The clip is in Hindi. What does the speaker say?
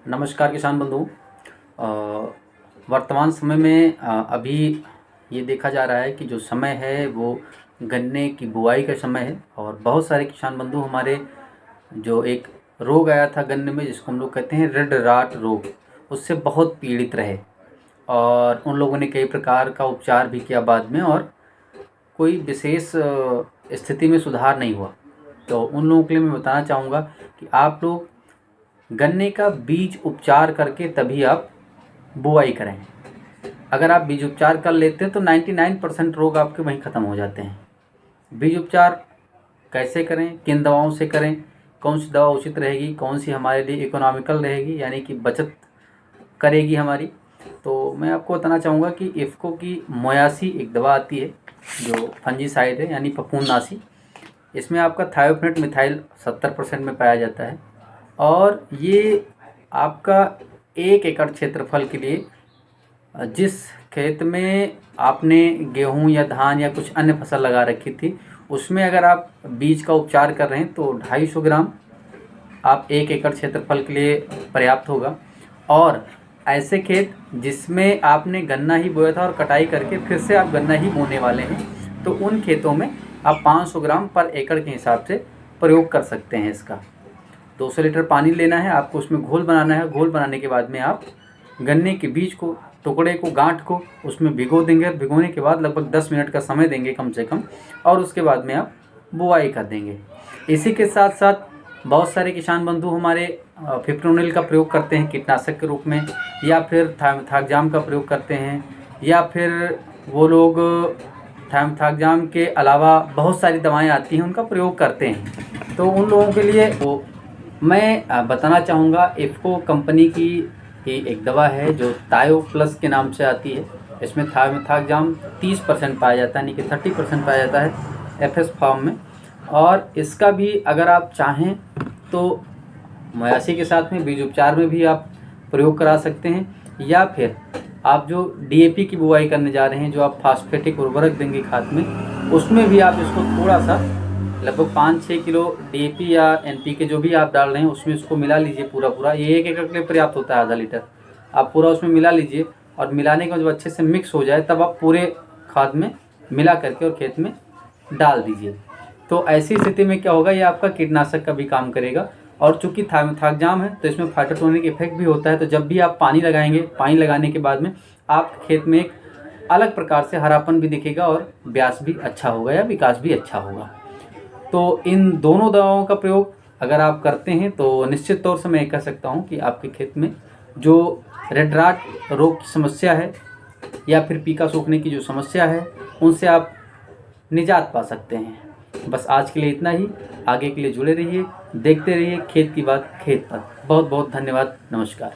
नमस्कार किसान बंधु। अ, वर्तमान समय में अभी ये देखा जा रहा है कि जो समय है वो गन्ने की बुआई का समय है और बहुत सारे किसान बंधु हमारे जो एक रोग आया था गन्ने में जिसको हम लोग कहते हैं रेड राट रोग, उससे बहुत पीड़ित रहे और उन लोगों ने कई प्रकार का उपचार भी किया बाद में और कोई विशेष स्थिति में सुधार नहीं हुआ। तो उन लोगों के लिए मैं बताना चाहूँगा कि आप लोग गन्ने का बीज उपचार करके तभी आप बुआई करें। अगर आप बीज उपचार कर लेते हैं तो 99% रोग आपके वहीं ख़त्म हो जाते हैं। बीज उपचार कैसे करें, किन दवाओं से करें, कौन सी दवा उचित रहेगी, कौन सी हमारे लिए इकोनॉमिकल रहेगी यानी कि बचत करेगी हमारी, तो मैं आपको बताना चाहूँगा कि इफ़को की मोयासी एक दवा आती है जो फंजीसाइड है यानी फफूंदनाशी। इसमें आपका थायोफेनेट मिथाइल 70% में पाया जाता है और ये आपका 1 एकड़ क्षेत्रफल के लिए जिस खेत में आपने गेहूं या धान या कुछ अन्य फसल लगा रखी थी उसमें अगर आप बीज का उपचार कर रहे हैं तो 250 ग्राम आप 1 एकड़ क्षेत्रफल के लिए पर्याप्त होगा। और ऐसे खेत जिसमें आपने गन्ना ही बोया था और कटाई करके फिर से आप गन्ना ही बोने वाले हैं तो उन खेतों में आप 500 ग्राम पर एकड़ के हिसाब से प्रयोग कर सकते हैं। इसका 200 लीटर पानी लेना है आपको, उसमें घोल बनाना है। घोल बनाने के बाद में आप गन्ने के बीज को, टुकड़े को, गांठ को उसमें भिगो देंगे। भिगोने के बाद लगभग 10 मिनट का समय देंगे कम से कम और उसके बाद में आप बुआई कर देंगे। इसी के साथ साथ बहुत सारे किसान बंधु हमारे फिप्रोनिल का प्रयोग करते हैं कीटनाशक के रूप में, या फिर थायमथाग्जाम का प्रयोग करते हैं, या फिर वो लोग थायमथाग्जाम के अलावा बहुत सारी दवाएं आती हैं उनका प्रयोग करते हैं। तो उन लोगों के लिए वो मैं बताना चाहूँगा इफ़को कंपनी की ही एक दवा है जो तायो प्लस के नाम से आती है। इसमें थायमथाग्जाम 30% पाया जाता है, यानी कि 30% पाया जाता है एफएस फॉर्म में। और इसका भी अगर आप चाहें तो मोयासी के साथ में बीज उपचार में भी आप प्रयोग करा सकते हैं, या फिर आप जो डीएपी की बुआई करने जा रहे हैं, जो आप फास्फेटिक उर्वरक देंगे खाद में, उसमें भी आप इसको थोड़ा सा लगभग 5-6 किलो डीएपी या एनपीके जो भी आप डाल रहे हैं उसमें इसको मिला लीजिए। पूरा ये 1 एकड़ के लिए पर्याप्त होता है, आधा लीटर आप पूरा उसमें मिला लीजिए। और मिलाने के बाद जब अच्छे से मिक्स हो जाए तब आप पूरे खाद में मिला करके और खेत में डाल दीजिए। तो ऐसी स्थिति में क्या होगा, ये आपका कीटनाशक का भी काम करेगा। और चूंकि थायमथाग्जाम है तो इसमें फाइटोटोनिक इफेक्ट भी होता है, तो जब भी आप पानी लगाएंगे, पानी लगाने के बाद में आप खेत में एक अलग प्रकार से हरापन भी दिखेगा और ब्यास भी अच्छा होगा या विकास भी अच्छा होगा। तो इन दोनों दवाओं का प्रयोग अगर आप करते हैं तो निश्चित तौर से मैं कह सकता हूं कि आपके खेत में जो रेड राट रोग की समस्या है या फिर पीका सूखने की जो समस्या है उनसे आप निजात पा सकते हैं। बस आज के लिए इतना ही। आगे के लिए जुड़े रहिए, देखते रहिए खेत की बात खेत पर। बहुत बहुत धन्यवाद। नमस्कार।